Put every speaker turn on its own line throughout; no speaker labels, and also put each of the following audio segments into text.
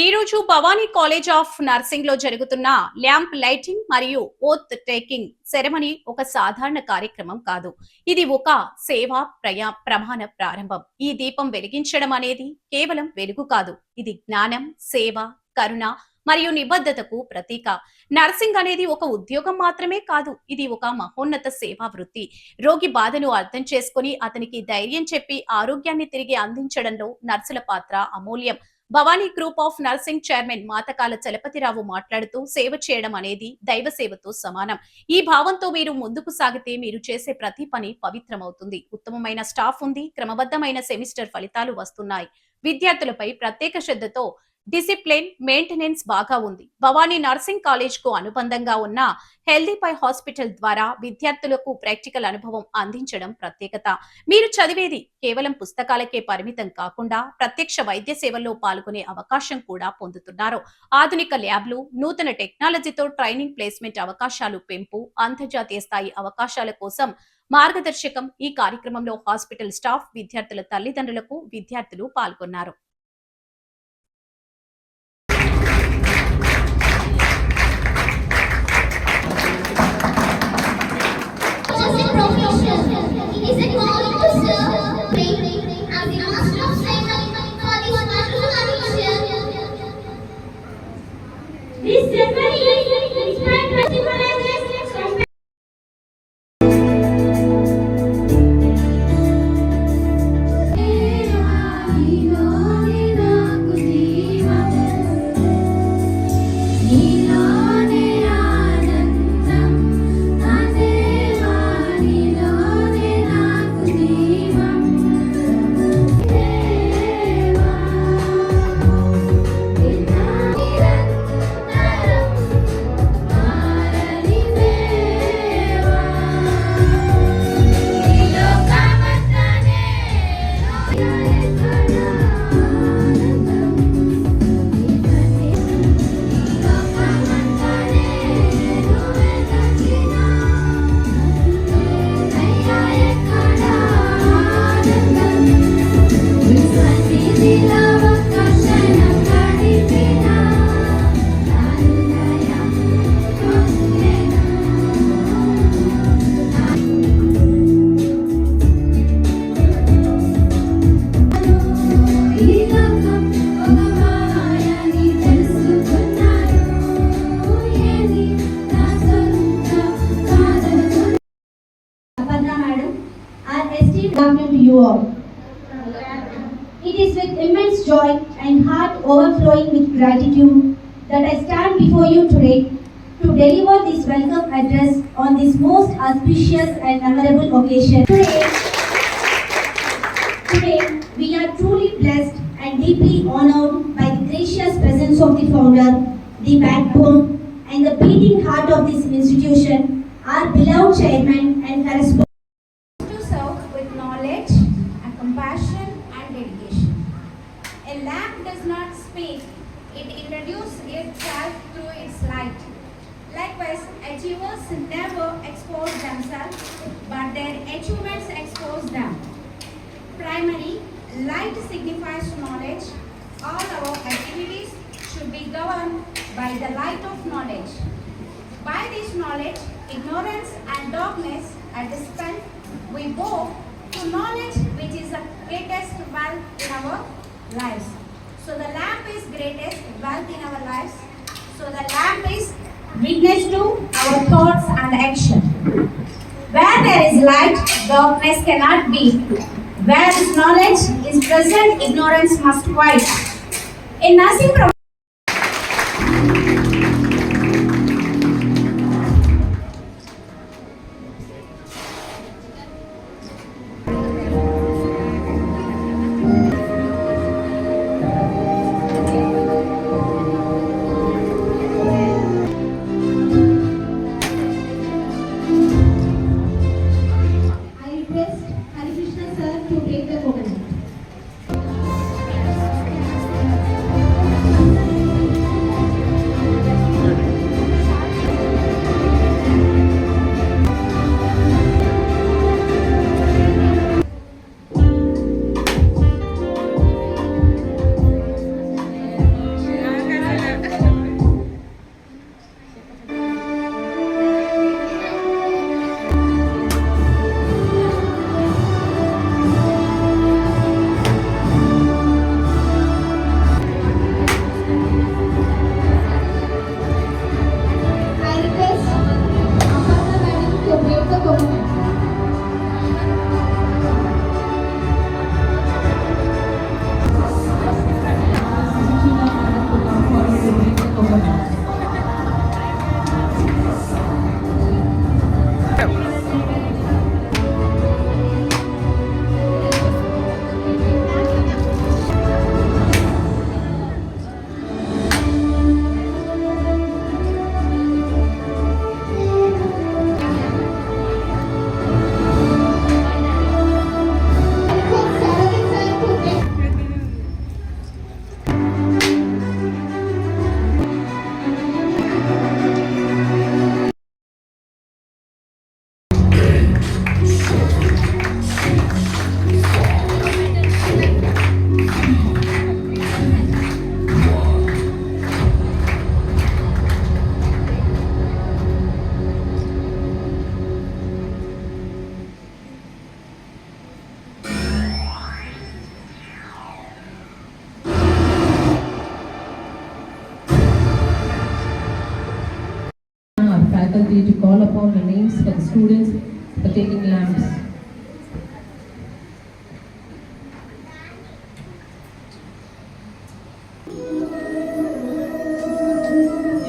ఈ రోజు Bhavani college of nursing లో జరుగుతున్న ల్యాంప్ లైటింగ్ మరియు ఓత్ టేకింగ్ సెరమనీ ఒక సాధారణ కార్యక్రమం కాదు. ఇది ఒక సేవా ప్రమాణ ప్రారంభం. ఈ దీపం వెలిగించడం అనేది కేవలం వెలుగు కాదు. ఇది జ్ఞానం, సేవ, కరుణ మరియు నిబద్ధతకు ప్రతీక. నర్సింగ్ అనేది ఒక ఉద్యోగం మాత్రమే కాదు. ఇది ఒక మహోన్నత సేవా వృత్తి. రోగి బాధను అర్థం చేసుకుని అతనికి ధైర్యం చెప్పి ఆరోగ్యాన్ని తిరిగి అందించడంలో నర్సుల పాత్ర అమూల్యం. Bhavani group of nursing chairman మాతకాల Chalapathirao మాట్లాడుతూ సేవ చేయడం అనేది దైవ సేవతో సమానం. ఈ భావంతో మీరు ముందుకు సాగితే మీరు చేసే ప్రతి పని పవిత్రమవుతుంది. ఉత్తమమైన స్టాఫ్ ఉంది, క్రమబద్ధమైన సెమిస్టర్ ఫలితాలు వస్తున్నాయి. విద్యార్థులపై ప్రత్యేక శ్రద్ధతో డిసిప్లిన్ మెయింటెనెన్స్ బాగా ఉంది. భవానీ నర్సింగ్ కాలేజ్ కు అనుబంధంగా ఉన్న హెల్దీ పై హాస్పిటల్ ద్వారా విద్యార్థులకు ప్రాక్టికల్ అనుభవం అందించడం ప్రత్యేకత. మీరు చదివేది కేవలం పుస్తకాలకే పరిమితం కాకుండా ప్రత్యక్ష వైద్య సేవల్లో పాల్గొనే అవకాశం కూడా పొందుతున్నారు. ఆధునిక ల్యాబ్లు, నూతన టెక్నాలజీతో ట్రైనింగ్ ప్లేస్మెంట్ అవకాశాలు పెంపు, అంతర్జాతీయ స్థాయి అవకాశాల కోసం మార్గదర్శకం. ఈ కార్యక్రమంలో హాస్పిటల్ స్టాఫ్, విద్యార్థుల తల్లిదండ్రులకు విద్యార్థులు పాల్గొన్నారు.
To you all. It is with immense joy and heart overflowing with gratitude that I stand before you today to deliver this welcome address on this most auspicious and memorable occasion. Today, we are truly blessed and deeply honored by the gracious presence of the founder, the backbone, and the beating heart of this institution, our beloved chairman and correspondent.
Compassion and dedication. A lamp does not speak, it introduces itself through its light. Likewise, achievers never expose themselves, but their achievements expose them. Primary, light signifies knowledge. All our activities should be governed by the light of knowledge. By this knowledge, ignorance and darkness are dispelled. We go to knowledge, which is the greatest wealth in our lives. So the lamp is greatest wealth in our lives. So the lamp is witness to our thoughts and action. Where there is light, darkness cannot be. Where is knowledge is present, ignorance must quiet. In nursing
To take the coconut.
tubes for the students for taking lamps.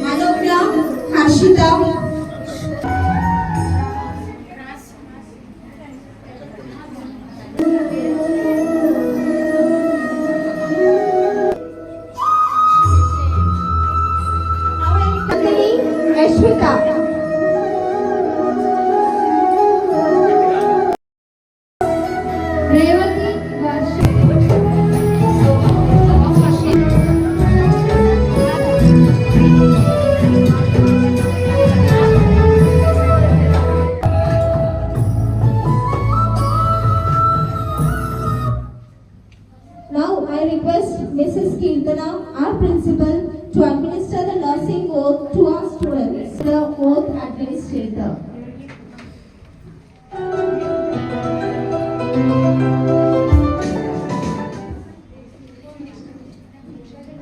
Manogna Harshita. Ashwita. Revati Now I request Mrs. Kirtana, our principal, to administer the nursing oath to our students. The oath administrator.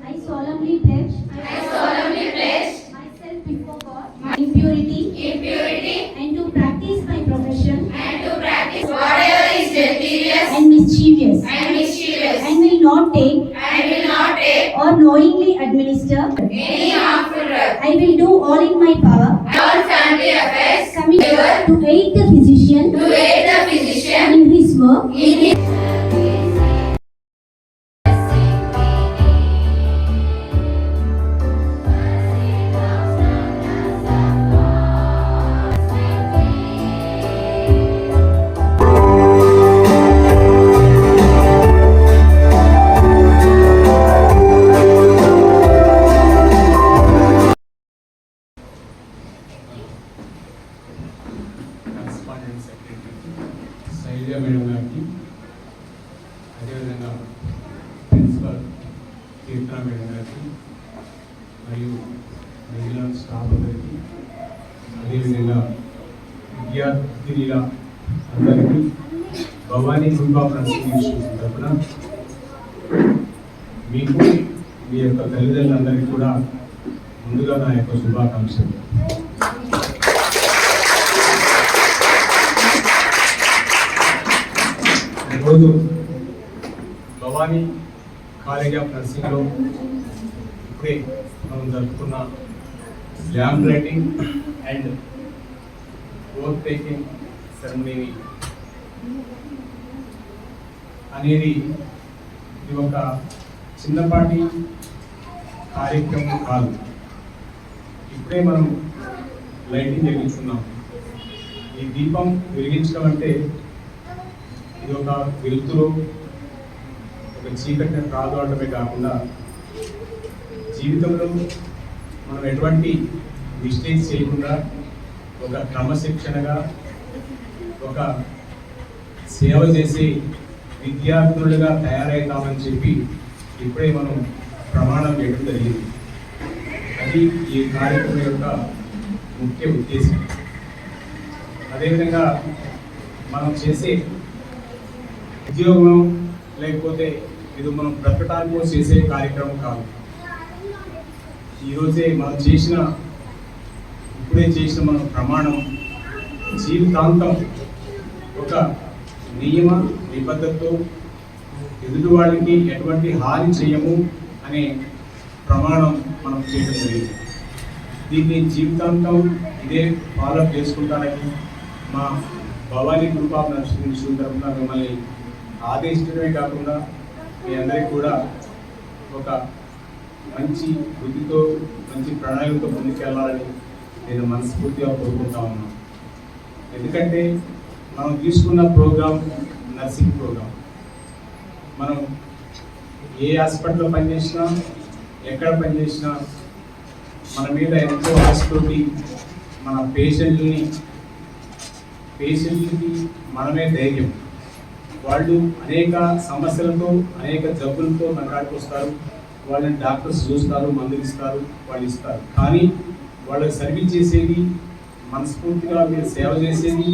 I solemnly pledge. Myself before God. My impurity. And to practice my profession.
Whatever is deleterious
And mischievous. And will not take. Or knowingly administer.
any harmful drug.
I will do all in my power.
All family affairs
Coming to aid the physician. In his work.
Correspondent secretary Shailaja madam గారికి, అదేవిధంగా principal కీర్తన madam గారికి మరియు మిగిలిన staff అందరికీ, అదేవిధంగా విద్యార్థినిల అందరికీ Bhavani group of nursing institution తరఫున మీకు మీ యొక్క తల్లిదండ్రులందరికీ కూడా ముందుగా నా యొక్క శుభాకాంక్షలు. ఈరోజు భవానీ కాలేజ్ ఆఫ్ నర్సింగ్లో ఇప్పుడే మనం జరుపుకున్న lamp writing and oath taking ceremony అనేది ఇది ఒక చిన్నపాటి కార్యక్రమం కాదు. ఇప్పుడే మనం లైటింగ్ వెలిగించుకున్నాం. ఈ దీపం వెలిగించడం అంటే ఇది ఒక వెలుతురు, ఒక చీకటిని కాదు అనడమే కాకుండా జీవితంలో మనం ఎటువంటి మిస్టేక్స్ చేయకుండా ఒక క్రమశిక్షణగా ఒక సేవ చేసే విద్యార్థులుగా తయారవుతామని చెప్పి ఇప్పుడే మనం ప్రమాణం చేయడం జరిగింది. అది ఈ కార్యక్రమం యొక్క ముఖ్య ఉద్దేశం. అదేవిధంగా మనం చేసే ఉద్యోగం లేకపోతే ఇది మనం బ్రతకటానికి చేసే కార్యక్రమం కాదు. ఈరోజే మనం ఇప్పుడే చేసిన మన ప్రమాణం జీవితాంతం ఒక నియమ నిబద్ధతతో ఎదుటి వాళ్ళకి ఎటువంటి హాని చేయము అనే ప్రమాణం మనం చేయడం జరిగింది. దీన్ని జీవితాంతం ఇదే ఫాలో చేసుకుంటానని మా Bhavani group of nursing institute తరఫున మిమ్మల్ని ఆదేశించడమే కాకుండా మీ అందరికీ కూడా ఒక మంచి బుద్ధితో మంచి ప్రణాళికతో ముందుకెళ్ళాలని నేను మనస్ఫూర్తిగా కోరుకుంటా ఉన్నాను. ఎందుకంటే మనం తీసుకున్న ప్రోగ్రామ్ నర్సింగ్ ప్రోగ్రామ్. మనం ఏ హాస్పిటల్లో పనిచేసినా ఎక్కడ పనిచేసినా మన మీద ఎంతో ఆశతోటి మన పేషెంట్కి మనమే ధైర్యం. వాళ్ళు అనేక సమస్యలతో అనేక జబ్బులతో మన కాడికి వస్తారు. వాళ్ళని డాక్టర్స్ చూస్తారు, మందులు ఇస్తారు, వాళ్ళు ఇస్తారు. కానీ వాళ్ళకి సర్వీస్ చేసేది, మనస్ఫూర్తిగా మీరు సేవ చేసేది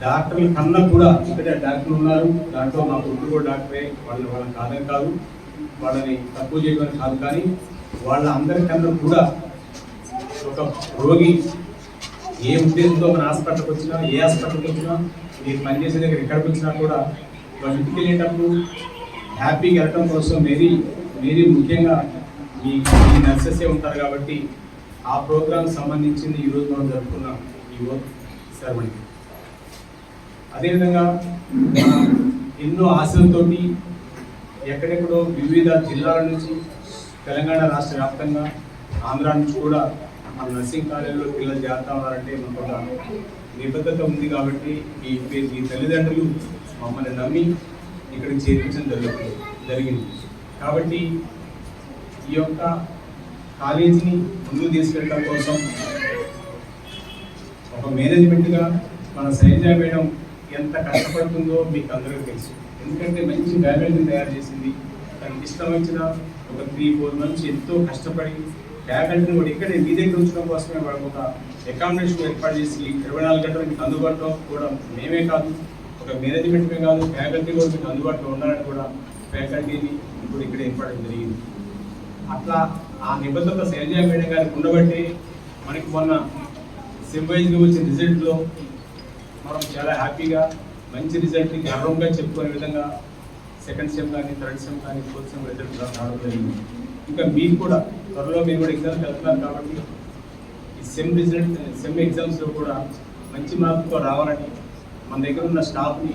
డాక్టర్ల కన్నా కూడా ఇక్కడ డాక్టర్లు ఉన్నారు. దాంట్లో మా కొడుకు కూడా డాక్టరే. వాళ్ళని కాదని కాదు, వాళ్ళని తక్కువ చేయడం కాదు, కానీ వాళ్ళ అందరికన్నా కూడా ఒక రోగి ఏ ఉద్దేశంతో మన హాస్పిటల్కి వచ్చినా, ఏ హాస్పిటల్కి వచ్చినా, మీరు పనిచేసే దగ్గర ఎక్కడికి వచ్చినా కూడా వాళ్ళ ఇంటికి వెళ్ళేటప్పుడు హ్యాపీగా వెళ్ళటం కోసం మేరీ ముఖ్యంగా మీ నర్సెసే ఉంటారు కాబట్టి ఆ ప్రోగ్రామ్ సంబంధించింది ఈరోజు మనం జరుపుకున్నాం ఈ ఓత్ సెరమనీ. అదేవిధంగా ఎన్నో ఆశలతోటి ఎక్కడెక్కడో వివిధ జిల్లాల నుంచి తెలంగాణ రాష్ట్ర వ్యాప్తంగా ఆంధ్ర నుంచి కూడా మన నర్సింగ్ కాలేజీలో పిల్లలు చేరుతా ఉన్నారంటే మనకు ఒక నిబద్ధత ఉంది కాబట్టి మీ తల్లిదండ్రులు మమ్మల్ని నమ్మి ఇక్కడికి చేర్పించడం జరిగింది. కాబట్టి ఈ యొక్క కాలేజీని ముందుకు తీసుకెళ్ళడం కోసం ఒక మేనేజ్మెంట్గా మన శైలజ మేడం ఎంత కష్టపడుతుందో మీకు అందరికీ తెలుసు. ఎందుకంటే మంచి ఫ్యాకల్టీని తయారు చేసింది. తనకి ఇష్టం వచ్చిన ఒక 3-4 మంత్స్ ఎంతో కష్టపడి ఫ్యాకల్టీని కూడా ఇక్కడే మీ దగ్గర ఉంచడం కోసమే వాళ్ళకి ఒక అకామిడేషన్ ఏర్పాటు చేసి 24 గంటలు మీకు అందుబాటులో కూడా మేమే కాదు, ఒక మేనేజ్మెంట్మే కాదు, ఫ్యాకల్టీ కూడా మీకు అందుబాటులో ఉండాలని కూడా ఫ్యాకల్టీని ఇప్పుడు ఇక్కడ ఏర్పడడం జరిగింది. అట్లా ఆ నిబద్ధత శైలజ మేడం గారికి ఉండబట్టి మనకి మొన్న సింబైజ్గా వచ్చిన రిజల్ట్లో మనం చాలా హ్యాపీగా మంచి రిజల్ట్ని గర్వంగా చెప్పుకునే విధంగా సెకండ్ సెమ్ కానీ, థర్డ్ సెమ్ కానీ, ఫోర్త్ సెమ్ రిజల్ట్ రావడం జరిగింది. ఇంకా మీకు కూడా త్వరలో మీరు కూడా ఎగ్జామ్స్ వెళ్తున్నారు కాబట్టి ఈ సెమ్ ఎగ్జామ్స్లో కూడా మంచి మార్కుతో రావాలని, మన దగ్గర ఉన్న స్టాఫ్ని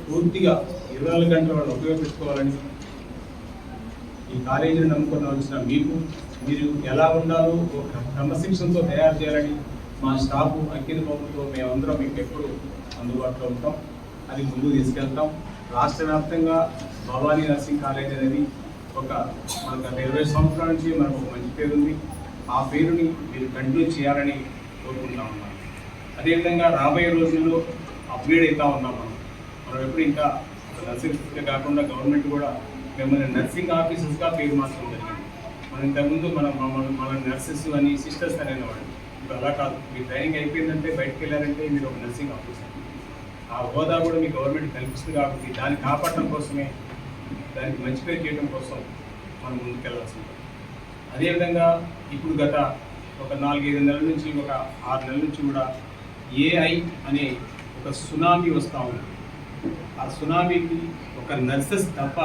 పూర్తిగా 24 గంటల వాళ్ళు ఉపయోగపెట్టుకోవాలని, ఈ కాలేజీని నమ్ముకున్న వచ్చిన మీరు ఎలా ఉండాలో ఒక క్రమశిక్షణతో తయారు చేయాలని మా స్టాఫ్ అంకిత భావంతో మేమందరం మీకు ఎప్పుడు అందుబాటులో ఉంటాం. అది ముందుకు తీసుకెళ్తాం. రాష్ట్ర వ్యాప్తంగా భవానీ నర్సింగ్ కాలేజ్ అనేది మనకు 20 సంవత్సరాల నుంచి మనకు ఒక మంచి పేరు ఉంది. ఆ పేరుని మీరు కంటిన్యూ చేయాలని కోరుకుంటా ఉన్నాం. అదేవిధంగా రాబోయే రోజుల్లో అప్గ్రేడ్ అవుతా ఉన్నాం. మనం ఎప్పుడు ఇంకా నర్సింగ్ కాకుండా గవర్నమెంట్ కూడా మిమ్మల్ని నర్సింగ్ ఆఫీసర్స్గా పేరు మార్చడం జరిగింది. మనం ఇంతకుముందు మన నర్సెస్ అని, సిస్టర్స్ అనేవాళ్ళు. ఇప్పుడు అలా కాదు. మీ ట్రైనింగ్ అయిపోయిందంటే బయటకు వెళ్ళారంటే మీరు ఒక నర్సింగ్ ఆఫీసర్. ఆ హోదా కూడా మీ గవర్నమెంట్ కల్పిస్తుంది కాబట్టి దాన్ని కాపాడటం కోసమే, దానికి మంచి పేరు చేయడం కోసం మనం ముందుకెళ్లాల్సి ఉంటుంది. అదేవిధంగా ఇప్పుడు గత ఒక 4-5 నెలల నుంచి, ఒక 6 నెలల నుంచి కూడా AI అనే ఒక సునామీ వస్తూ ఉంది. ఆ సునామీకి ఒక నర్సెస్ తప్ప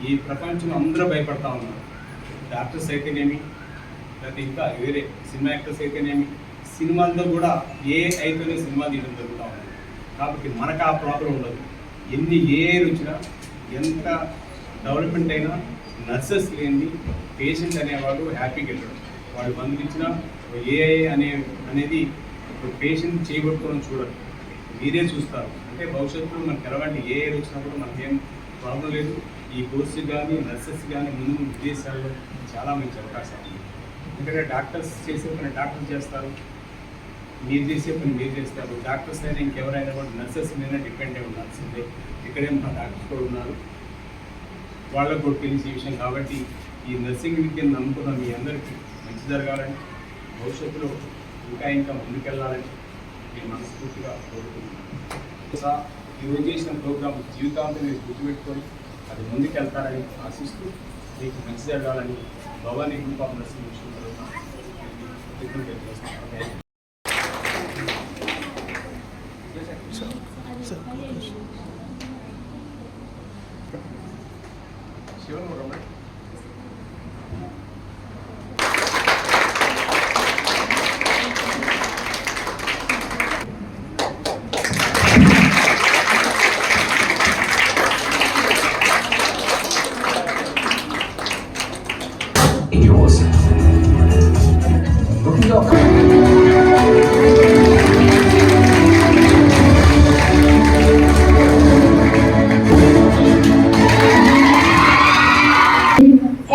ఈ ప్రపంచం అందరూ భయపడతా ఉన్నారు. డాక్టర్స్ అయితేనేమి, లేకపోతే ఇంకా వేరే సినిమా యాక్టర్స్ అయితేనేమి, సినిమాల్లో కూడా AIతోనే సినిమా తీయడం జరుగుతూ ఉంది. కాబట్టి మనకు ఆ ప్రాబ్లం ఉండదు. ఎన్ని AI వచ్చినా, ఎంత డెవలప్మెంట్ అయినా నర్సెస్ లేని పేషెంట్ అనేవాడు హ్యాపీగా వెళ్ళడం. వాళ్ళు మందులు ఇచ్చినా AI అనేది ఇప్పుడు పేషెంట్ చేయబడుకోవడం చూడరు, మీరే చూస్తారు. అంటే భవిష్యత్తులో మనకు ఎలాంటి AI వచ్చినప్పుడు మనకేం ప్రాబ్లం లేదు. ఈ కోర్సు కానీ, నర్సెస్ కానీ ముందు విదేశాల్లో చాలా మంచి అవకాశాలు ఉంది. ఎందుకంటే డాక్టర్స్ చేసే పని డాక్టర్స్ చేస్తారు, మీరు చేసే పని మీరు చేస్తారు. డాక్టర్స్ అయినా ఇంకెవరైనా కూడా నర్సెస్ మీద డిపెండ్ అయి ఉండాల్సిందే. ఇక్కడే మా డాక్టర్స్ కూడా ఉన్నారు, వాళ్ళకు కూడా తెలిసే విషయం. కాబట్టి ఈ నర్సింగ్ విద్యను నమ్ముకున్న మీ అందరికీ మంచి జరగాలని, భవిష్యత్తులో ఇంకా ముందుకెళ్ళాలని నేను మనస్ఫూర్తిగా కోరుకుంటున్నాను. ఈరోజు చేసిన ప్రోగ్రాం జీవితాంతం మీరు గుర్తుపెట్టుకొని అది ముందుకెళ్తారని ఆశిస్తూ మీకు మంచి జరగాలని భవానీ గ్రూప్ ఆఫ్ నర్సింగ్ చేస్తున్నాను.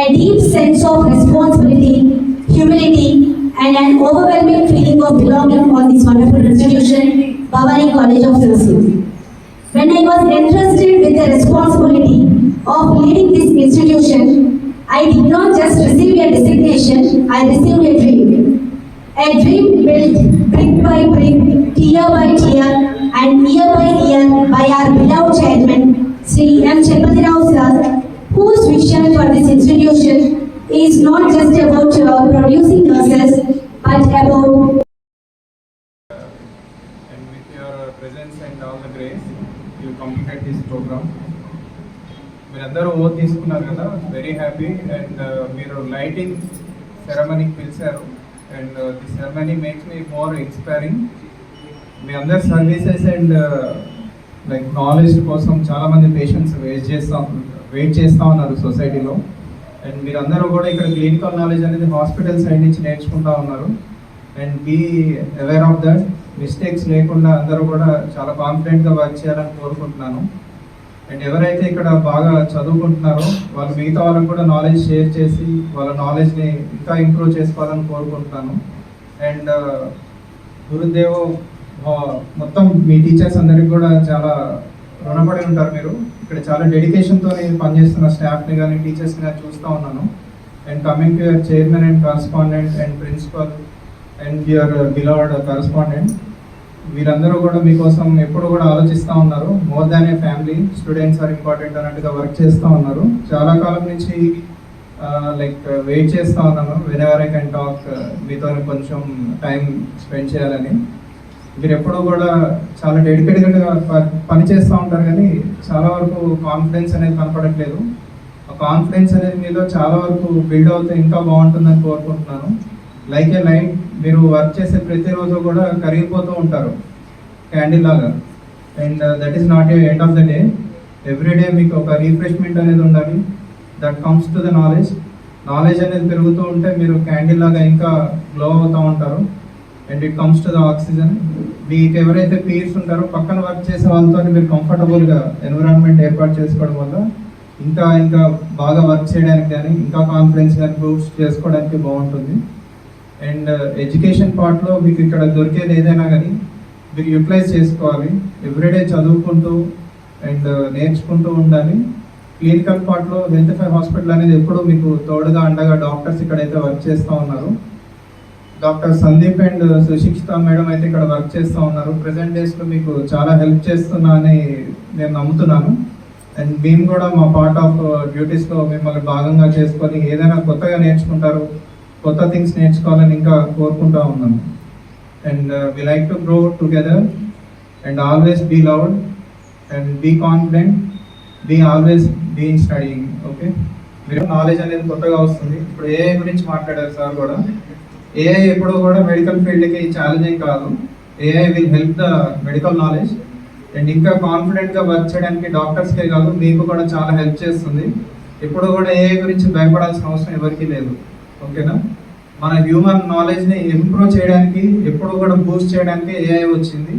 A deep sense of responsibility, humility, and an overwhelming feeling of belonging on this wonderful institution, Bhavani College of Nursing. When I was entrusted with the responsibility of leading this institution, I did not just receive a designation, I received a dream. A dream built brick by brick, tier by tier, and year by year by our beloved chairman, Sri M. Chepati Rao sir, whose vision for this institution is not just about producing nurses, but about
అందరూ oath తీసుకున్నారు కదా, very happy. And మీరు lighting సెరమనీకి పిలిచారు, and the ceremony makes me more inspiring. మీ అందరి services and like knowledge కోసం చాలామంది పేషెంట్స్ వెయిట్ చేస్తూ ఉన్నారు సొసైటీలో. అండ్ మీరందరూ కూడా ఇక్కడ క్లినికల్ నాలెడ్జ్ అనేది హాస్పిటల్ సైడ్ నుంచి నేర్చుకుంటూ ఉన్నారు. And be aware of that, mistakes లేకుండా అందరూ కూడా చాలా కాన్ఫిడెంట్గా వర్క్ చేయాలని కోరుకుంటున్నాను. అండ్ ఎవరైతే ఇక్కడ బాగా చదువుకుంటున్నారో వాళ్ళు మిగతా వాళ్ళకి కూడా నాలెడ్జ్ షేర్ చేసి వాళ్ళ నాలెడ్జ్ని ఇంకా ఇంప్రూవ్ చేసుకోవాలని కోరుకుంటున్నాను. అండ్ గురుదేవ్ మొత్తం మీ టీచర్స్ అందరికి కూడా చాలా రుణపడి ఉంటారు. మీరు ఇక్కడ చాలా డెడికేషన్తో పనిచేస్తున్న స్టాఫ్ని కానీ టీచర్స్ని కానీ చూస్తూ ఉన్నాను. And coming to your chairman and correspondent and principal and your beloved correspondent, వీరందరూ కూడా మీకోసం ఎప్పుడు కూడా ఆలోచిస్తూ ఉన్నారు. More than a family, students are important అన్నట్టుగా వర్క్ చేస్తూ ఉన్నారు. చాలా కాలం నుంచి లైక్ వెయిట్ చేస్తూ ఉన్నాను, వెనెవర్ ఐ కెన్ టాక్, మీతో కొంచెం టైం స్పెండ్ చేయాలని. మీరు ఎప్పుడూ కూడా చాలా డెడికేటెడ్గా పని చేస్తూ ఉంటారు, కానీ చాలా వరకు కాన్ఫిడెన్స్ అనేది కనపడట్లేదు. ఆ కాన్ఫిడెన్స్ అనేది మీలో చాలా వరకు బిల్డ్ అవుతే ఇంకా బాగుంటుందని కోరుకుంటున్నాను. లైక్ ఏ లైట్, మీరు వర్క్ చేసే ప్రతిరోజు కూడా కరిగిపోతూ ఉంటారు క్యాండిల్ లాగా. And that is not a end of the day. Everyday మీకు ఒక రీఫ్రెష్మెంట్ అనేది ఉండాలి. That comes to the knowledge. Knowledge అనేది పెరుగుతూ ఉంటే మీరు క్యాండిల్ లాగా ఇంకా గ్లో అవుతూ ఉంటారు. And it comes to the oxygen. మీకు ఎవరైతే పీర్స్ ఉంటారో పక్కన వర్క్ చేసే వాళ్ళతో మీరు కంఫర్టబుల్గా ఎన్విరాన్మెంట్ ఏర్పాటు చేసుకోవడం వల్ల ఇంకా ఇంకా బాగా వర్క్ చేయడానికి కానీ ఇంకా కాన్ఫిడెన్స్ కానీ బూస్ట్ చేసుకోవడానికి బాగుంటుంది. అండ్ ఎడ్యుకేషన్ పార్ట్లో మీకు ఇక్కడ దొరికేది ఏదైనా కానీ మీరు యూటిలైజ్ చేసుకోవాలి. ఎవ్రీడే చదువుకుంటూ అండ్ నేర్చుకుంటూ ఉండాలి. క్లినికల్ పార్ట్లో హెల్త్ ఫైర్ హాస్పిటల్ అనేది ఎప్పుడూ మీకు తోడుగా అండగా డాక్టర్స్ ఇక్కడైతే వర్క్ చేస్తూ ఉన్నారు. డాక్టర్ సందీప్ అండ్ సుశిక్షిత మేడం అయితే ఇక్కడ వర్క్ చేస్తూ ఉన్నారు. ప్రెసెంట్ డేస్లో మీకు చాలా హెల్ప్ చేస్తున్నా అని నేను నమ్ముతున్నాను. అండ్ మేము కూడా మా పార్ట్ ఆఫ్ డ్యూటీస్లో మిమ్మల్ని భాగంగా చేసుకొని ఏదైనా కొత్తగా నేర్చుకుంటారు, కొత్త థింగ్స్ నేర్చుకోవాలని ఇంకా కోరుకుంటూ ఉన్నాను. And we like to grow together and always be loud and be confident, be always be in studying. Okay, మీరు నాలెడ్జ్ అనేది కొత్తగా వస్తుంది. ఇప్పుడు ఏఐ గురించి మాట్లాడారు సార్ కూడా. ఏఐ ఎప్పుడు కూడా మెడికల్ ఫీల్డ్కి ఛాలెంజింగ్ కాదు. AI will help the medical knowledge. And ఇంకా కాన్ఫిడెంట్గా వర్క్ చేయడానికి డాక్టర్స్కే కాదు మీకు కూడా చాలా హెల్ప్ చేస్తుంది. ఇప్పుడు కూడా ఏఐ గురించి భయపడాల్సిన అవసరం ఎవరికీ లేదు. ఓకేనా, మన హ్యూమన్ నాలెడ్జ్ని ఇంప్రూవ్ చేయడానికి ఎప్పుడు కూడా బూస్ట్ చేయడానికి ఏఐ వచ్చింది.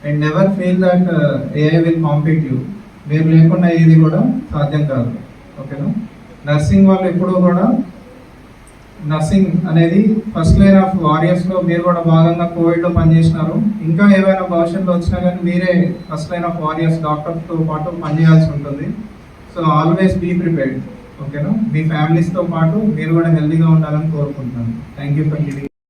And never feel that AI will compete you. మీరు లేకుండా ఏది కూడా సాధ్యం కాదు. ఓకేనా, నర్సింగ్ వాళ్ళు ఎప్పుడూ కూడా నర్సింగ్ అనేది ఫస్ట్ లైన్ ఆఫ్ వారియర్స్లో మీరు కూడా భాగంగా కోవిడ్లో పనిచేసినారు. ఇంకా ఏవైనా భవిష్యత్తులో వచ్చినా కానీ మీరే ఫస్ట్ లైన్ ఆఫ్ వారియర్స్ డాక్టర్తో పాటు పనిచేయాల్సి ఉంటుంది. So always be prepared. ఓకేనా, మీ ఫ్యామిలీస్తో పాటు మీరు కూడా హెల్తీగా ఉండాలని కోరుకుంటున్నాను. Thank you for giving.